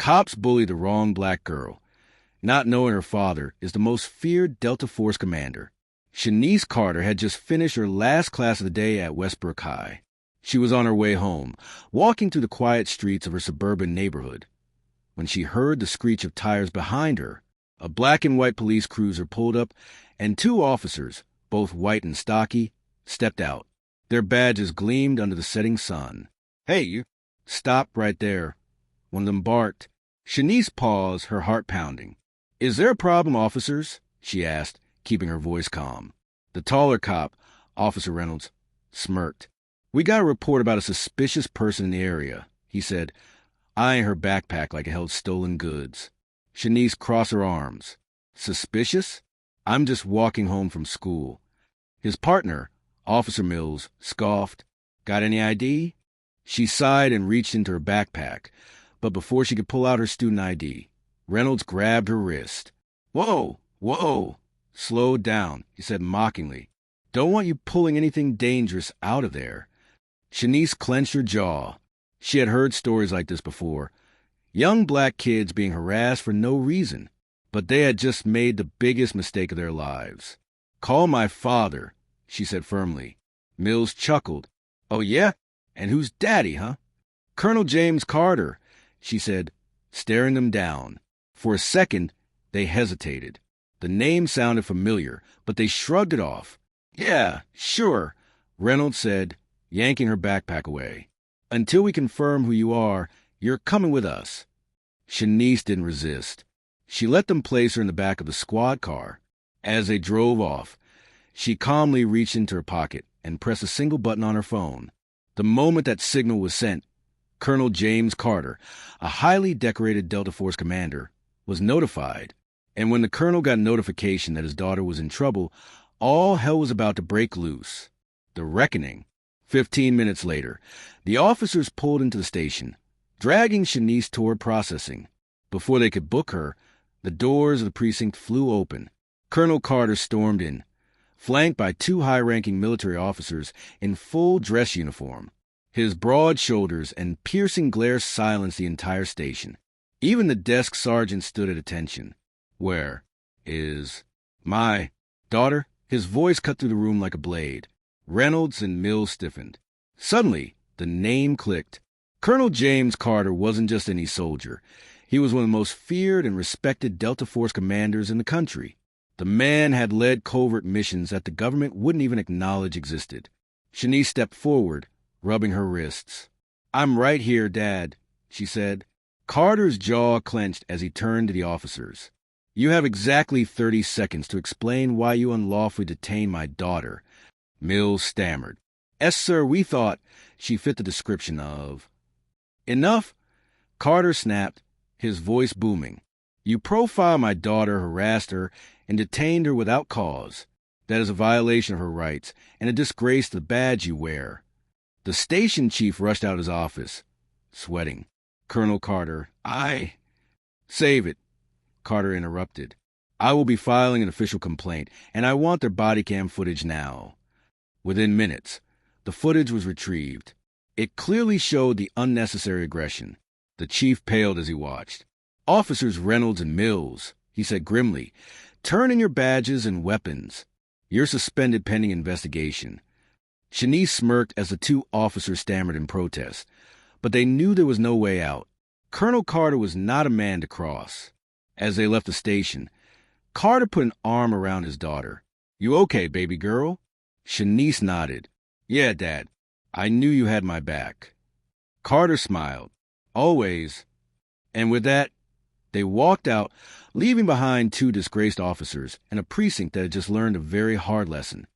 Cops bully the wrong black girl. Not knowing her father is the most feared Delta Force commander. Shanice Carter had just finished her last class of the day at Westbrook High. She was on her way home, walking through the quiet streets of her suburban neighborhood, when she heard the screech of tires behind her. A black and white police cruiser pulled up, and two officers, both white and stocky, stepped out. Their badges gleamed under the setting sun. "Hey, you!" "Stop right there." One of them barked. Shanice paused, her heart pounding. "Is there a problem, officers?" she asked, keeping her voice calm. The taller cop, Officer Reynolds, smirked. "We got a report about a suspicious person in the area," he said, eyeing her backpack like it held stolen goods. Shanice crossed her arms. "Suspicious? I'm just walking home from school." His partner, Officer Mills, scoffed. "Got any ID?" She sighed and reached into her backpack, but before she could pull out her student ID, Reynolds grabbed her wrist. "Whoa, whoa, slow down," he said mockingly. "Don't want you pulling anything dangerous out of there." Shanice clenched her jaw. She had heard stories like this before. Young black kids being harassed for no reason, but they had just made the biggest mistake of their lives. "Call my father," she said firmly. Mills chuckled. "Oh, yeah? And who's daddy, huh?" "Colonel James Carter," she said, staring them down. For a second, they hesitated. The name sounded familiar, but they shrugged it off. "Yeah, sure," Reynolds said, yanking her backpack away. "Until we confirm who you are, you're coming with us." Shanice didn't resist. She let them place her in the back of the squad car. As they drove off, she calmly reached into her pocket and pressed a single button on her phone. The moment that signal was sent, Colonel James Carter, a highly decorated Delta Force commander, was notified. And when the colonel got notification that his daughter was in trouble, all hell was about to break loose. The reckoning. 15 minutes later, the officers pulled into the station, dragging Shanice toward processing. Before they could book her, the doors of the precinct flew open. Colonel Carter stormed in, flanked by two high-ranking military officers in full dress uniform. His broad shoulders and piercing glare silenced the entire station. Even the desk sergeant stood at attention. "Where is my daughter?" His voice cut through the room like a blade. Reynolds and Mills stiffened. Suddenly, the name clicked. Colonel James Carter wasn't just any soldier. He was one of the most feared and respected Delta Force commanders in the country. The man had led covert missions that the government wouldn't even acknowledge existed. Shanice stepped forward, rubbing her wrists. "I'm right here, Dad," she said. Carter's jaw clenched as he turned to the officers. "You have exactly 30 seconds to explain why you unlawfully detained my daughter." Mills stammered. "Yes, sir, we thought she fit the description of—" "Enough!" Carter snapped, his voice booming. "You profiled my daughter, harassed her, and detained her without cause. That is a violation of her rights and a disgrace to the badge you wear." The station chief rushed out of his office, sweating. "Colonel Carter, Save it," Carter interrupted. "I will be filing an official complaint, and I want their body cam footage now." Within minutes, the footage was retrieved. It clearly showed the unnecessary aggression. The chief paled as he watched. "Officers Reynolds and Mills," he said grimly, "turn in your badges and weapons. You're suspended pending investigation." Shanice smirked as the two officers stammered in protest, but they knew there was no way out. Colonel Carter was not a man to cross. As they left the station, Carter put an arm around his daughter. "You okay, baby girl?" Shanice nodded. "Yeah, Dad. I knew you had my back." Carter smiled. "Always." And with that, they walked out, leaving behind two disgraced officers and a precinct that had just learned a very hard lesson.